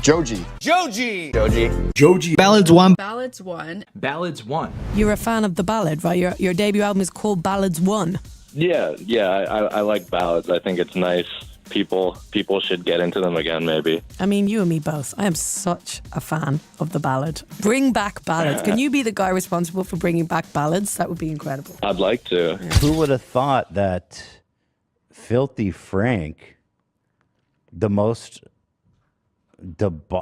Joji. Joji. Joji. Ballads 1. Ballads 1. Ballads 1. You're a fan of the ballad, right? Your debut album is called Ballads 1. Yeah, I like ballads. I think it's nice. People should get into them again, maybe. I mean, you and me both. I am such a fan of the ballad. Bring back ballads. Can you be the guy responsible for bringing back ballads? That would be incredible. I'd like to. Who would have thought that Filthy Frank, the most...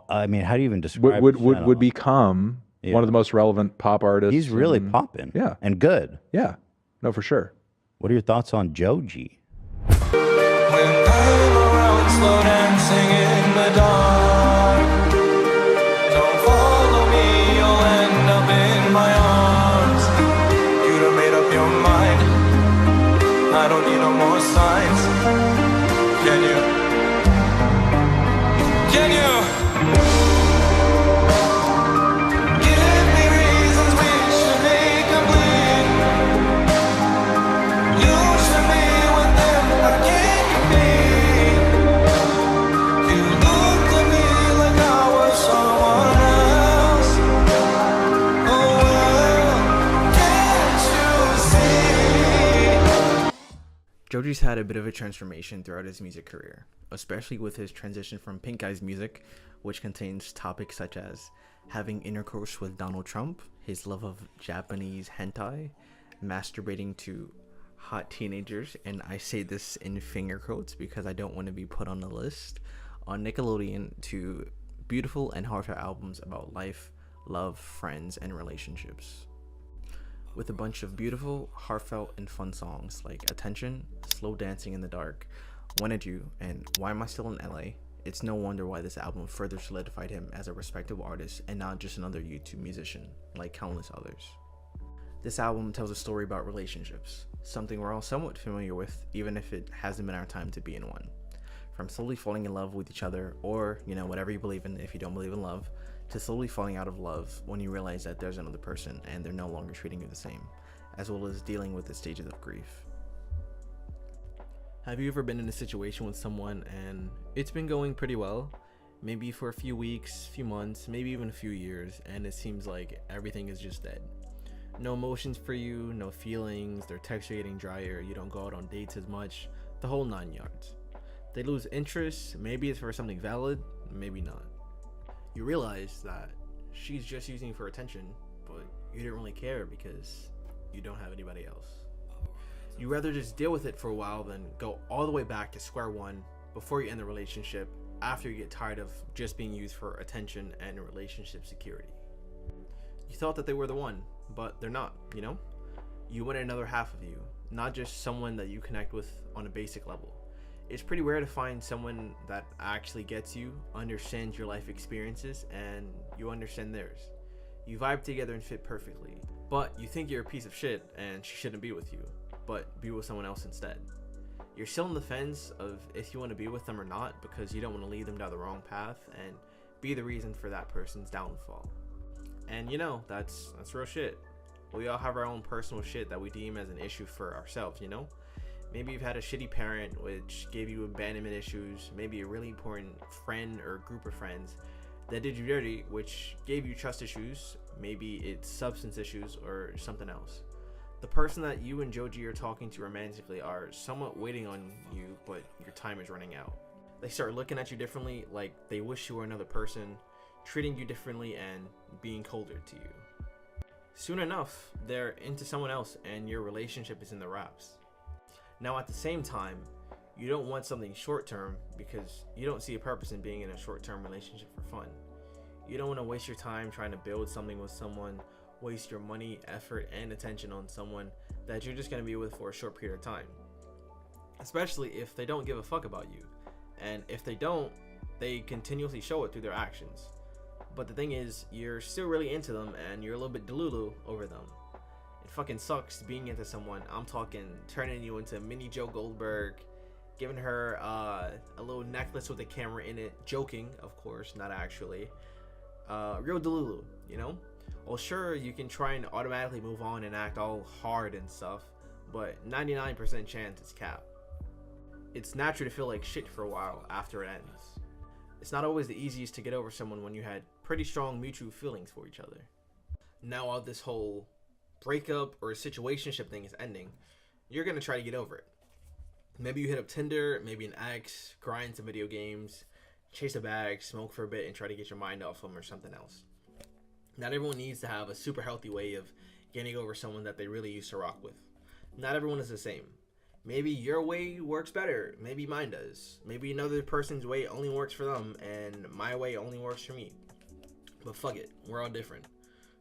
I mean, how do you even describe would become one of the most relevant pop artists. He's really popping. Yeah. And good. Yeah. No, for sure. What are your thoughts on Joji? When I'm around slow dancing in the dark, don't follow me, you'll end up in my arms. You done made up your mind, I don't need no more signs. Can you? Give me reasons which should make them bleed. You should be with them, how can you be? You looked at me like I was someone else. Oh well, can't you see? Joji's had a bit of a transformation throughout his music career, especially with his transition from Pink Guy's music, which contains topics such as having intercourse with Donald Trump, his love of Japanese hentai, masturbating to hot teenagers, and I say this in finger quotes because I don't want to be put on the list, on Nickelodeon, to beautiful and heartfelt albums about life, love, friends, and relationships. With a bunch of beautiful, heartfelt, and fun songs like Attention, Slow Dancing in the Dark, Wanted You, and Why Am I Still in LA? It's no wonder why this album further solidified him as a respectable artist and not just another YouTube musician, like countless others. This album tells a story about relationships, something we're all somewhat familiar with, even if it hasn't been our time to be in one. From slowly falling in love with each other, or, whatever you believe in if you don't believe in love, to slowly falling out of love when you realize that there's another person and they're no longer treating you the same, as well as dealing with the stages of grief. Have you ever been in a situation with someone and it's been going pretty well, maybe for a few weeks, few months, maybe even a few years, and it seems like everything is just dead? No emotions for you, no feelings, their texts are getting drier, you don't go out on dates as much, the whole 9 yards. They lose interest, maybe it's for something valid, maybe not. You realize that she's just using you for attention, but you didn't really care because you don't have anybody else. You'd rather just deal with it for a while than go all the way back to square one before you end the relationship, after you get tired of just being used for attention and relationship security. You thought that they were the one, but they're not, You wanted another half of you, not just someone that you connect with on a basic level. It's pretty rare to find someone that actually gets you, understands your life experiences, and you understand theirs. You vibe together and fit perfectly, but you think you're a piece of shit and she shouldn't be with you, but be with someone else instead. You're still on the fence of if you want to be with them or not because you don't want to lead them down the wrong path and be the reason for that person's downfall. And that's real shit. We all have our own personal shit that we deem as an issue for ourselves, Maybe you've had a shitty parent which gave you abandonment issues, maybe a really important friend or group of friends that did you dirty which gave you trust issues, maybe it's substance issues or something else. The person that you and Joji are talking to romantically are somewhat waiting on you, but your time is running out. They start looking at you differently, like they wish you were another person, treating you differently and being colder to you. Soon enough, they're into someone else and your relationship is in the wraps. Now at the same time, you don't want something short-term because you don't see a purpose in being in a short-term relationship for fun. You don't want to waste your time trying to build something with someone, waste your money, effort, and attention on someone that you're just going to be with for a short period of time. Especially if they don't give a fuck about you. And if they don't, they continuously show it through their actions. But the thing is, you're still really into them and you're a little bit delulu over them. It fucking sucks being into someone. I'm talking turning you into mini Joe Goldberg, giving her a little necklace with a camera in it, joking, of course, not actually. Real delulu, Well, sure, you can try and automatically move on and act all hard and stuff, but 99% chance it's cap. It's natural to feel like shit for a while after it ends. It's not always the easiest to get over someone when you had pretty strong mutual feelings for each other. Now while this whole breakup or situationship thing is ending, you're gonna try to get over it. Maybe you hit up Tinder, maybe an ex, grind some video games, chase a bag, smoke for a bit, and try to get your mind off them or something else. Not everyone needs to have a super healthy way of getting over someone that they really used to rock with. Not everyone is the same. Maybe your way works better, maybe mine does. Maybe another person's way only works for them, and my way only works for me. But fuck it, we're all different.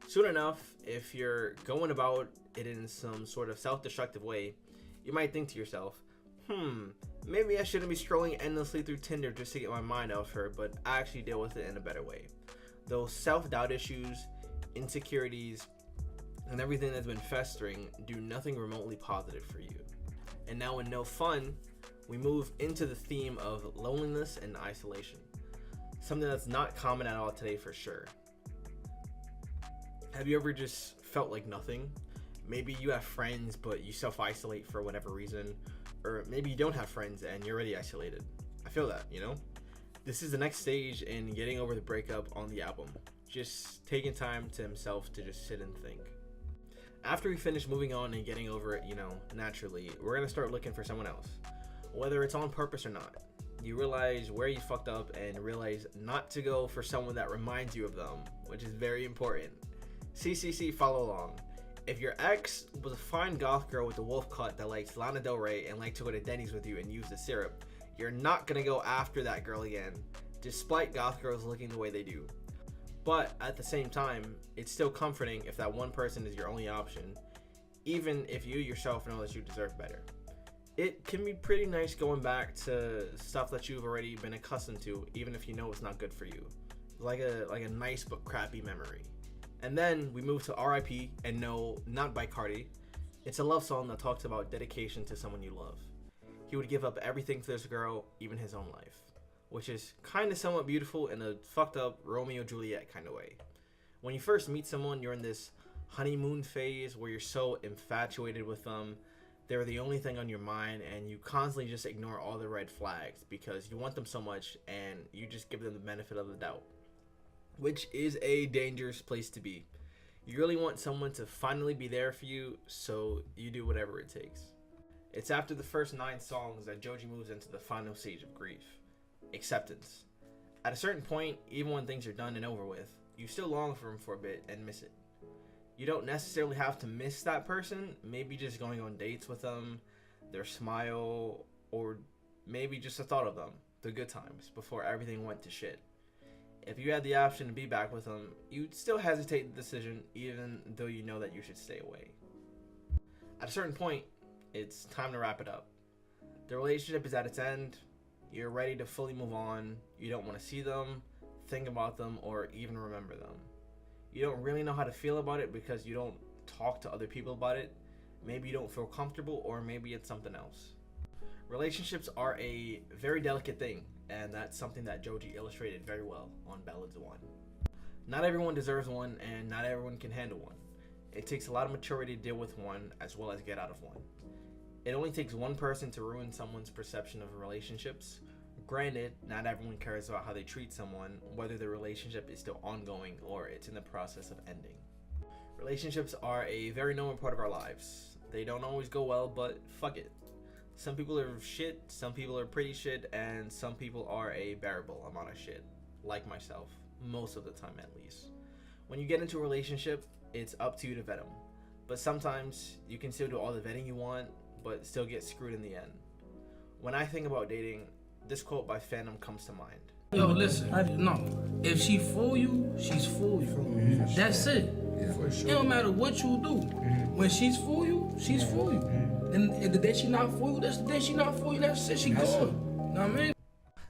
Soon enough, if you're going about it in some sort of self-destructive way, you might think to yourself, maybe I shouldn't be scrolling endlessly through Tinder just to get my mind off her, but actually deal with it in a better way. Those self-doubt issues, insecurities, and everything that's been festering do nothing remotely positive for you. And now in No Fun, we move into the theme of loneliness and isolation. Something that's not common at all today for sure. Have you ever just felt like nothing? Maybe you have friends, but you self-isolate for whatever reason. Or maybe you don't have friends and you're already isolated. I feel that, you know? This is the next stage in getting over the breakup on the album. Just taking time to himself to just sit and think. After we finish moving on and getting over it, naturally, we're gonna start looking for someone else. Whether it's on purpose or not. You realize where you fucked up and realize not to go for someone that reminds you of them, which is very important. CCC, follow along. If your ex was a fine goth girl with a wolf cut that likes Lana Del Rey and liked to go to Denny's with you and use the syrup, you're not gonna go after that girl again, despite goth girls looking the way they do. But at the same time, it's still comforting if that one person is your only option, even if you yourself know that you deserve better. It can be pretty nice going back to stuff that you've already been accustomed to, even if you know it's not good for you. Like a nice but crappy memory. And then we move to R.I.P. and No, not by Cardi. It's a love song that talks about dedication to someone you love. He would give up everything for this girl, even his own life. Which is kind of somewhat beautiful in a fucked up Romeo Juliet kind of way. When you first meet someone, you're in this honeymoon phase where you're so infatuated with them. They're the only thing on your mind and you constantly just ignore all the red flags because you want them so much and you just give them the benefit of the doubt. Which is a dangerous place to be. You really want someone to finally be there for you, so you do whatever it takes. It's after the first 9 songs that Joji moves into the final stage of grief. Acceptance. At a certain point, even when things are done and over with, you still long for him for a bit and miss it. You don't necessarily have to miss that person, maybe just going on dates with them, their smile, or maybe just the thought of them, the good times, before everything went to shit. If you had the option to be back with them, you'd still hesitate the decision even though you know that you should stay away. At a certain point, it's time to wrap it up. The relationship is at its end. You're ready to fully move on. You don't want to see them, think about them, or even remember them. You don't really know how to feel about it because you don't talk to other people about it. Maybe you don't feel comfortable, or maybe it's something else. Relationships are a very delicate thing, and that's something that Joji illustrated very well on Ballads 1. Not everyone deserves one, and not everyone can handle one. It takes a lot of maturity to deal with one, as well as get out of one. It only takes one person to ruin someone's perception of relationships. Granted, not everyone cares about how they treat someone, whether the relationship is still ongoing or it's in the process of ending. Relationships are a very normal part of our lives. They don't always go well, but fuck it. Some people are shit, some people are pretty shit, and some people are a bearable amount of shit. Like myself, most of the time at least. When you get into a relationship, it's up to you to vet them. But sometimes you can still do all the vetting you want, but still get screwed in the end. When I think about dating, this quote by Phantom comes to mind. Yo, listen, no. If she fool you, she's fool you. That's it. It don't matter what you do. When she's fool you, she's fool you. And the day she not for you, that's the day she not for you. That's it. She gone. Know what I mean?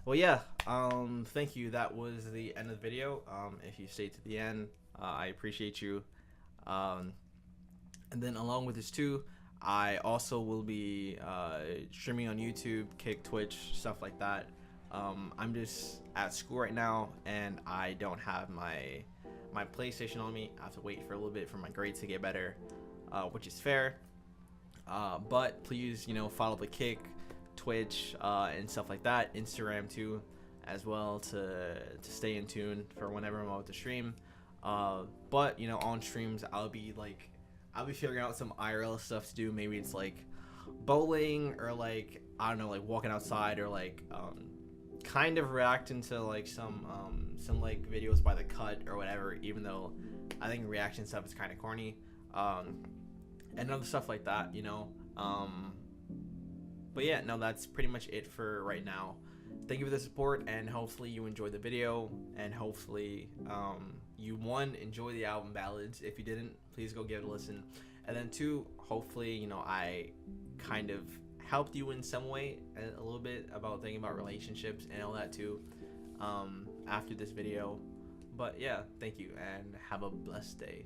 Well, yeah. Thank you. That was the end of the video. If you stayed to the end, I appreciate you. And then along with this too, I also will be streaming on YouTube, Kick, Twitch, stuff like that. I'm just at school right now, and I don't have my PlayStation on me. I have to wait for a little bit for my grades to get better, which is fair. But please, follow the Kick, Twitch, and stuff like that. Instagram too. as well to stay in tune for whenever I'm about to stream. But you know, on streams I'll be figuring out some IRL stuff to do. Maybe it's like bowling, or like, I don't know, like walking outside, or like kind of reacting to like some like videos by the cut or whatever, even though I think reaction stuff is kind of corny, and other stuff like that, you know. But yeah, no, that's pretty much it for right now. Thank you for the support, and hopefully you enjoyed the video, and hopefully you, one, enjoy the album Ballads. If you didn't, please go give it a listen. And then two, hopefully, you know, I kind of helped you in some way a little bit about thinking about relationships and all that too, after this video. But yeah, thank you, and have a blessed day.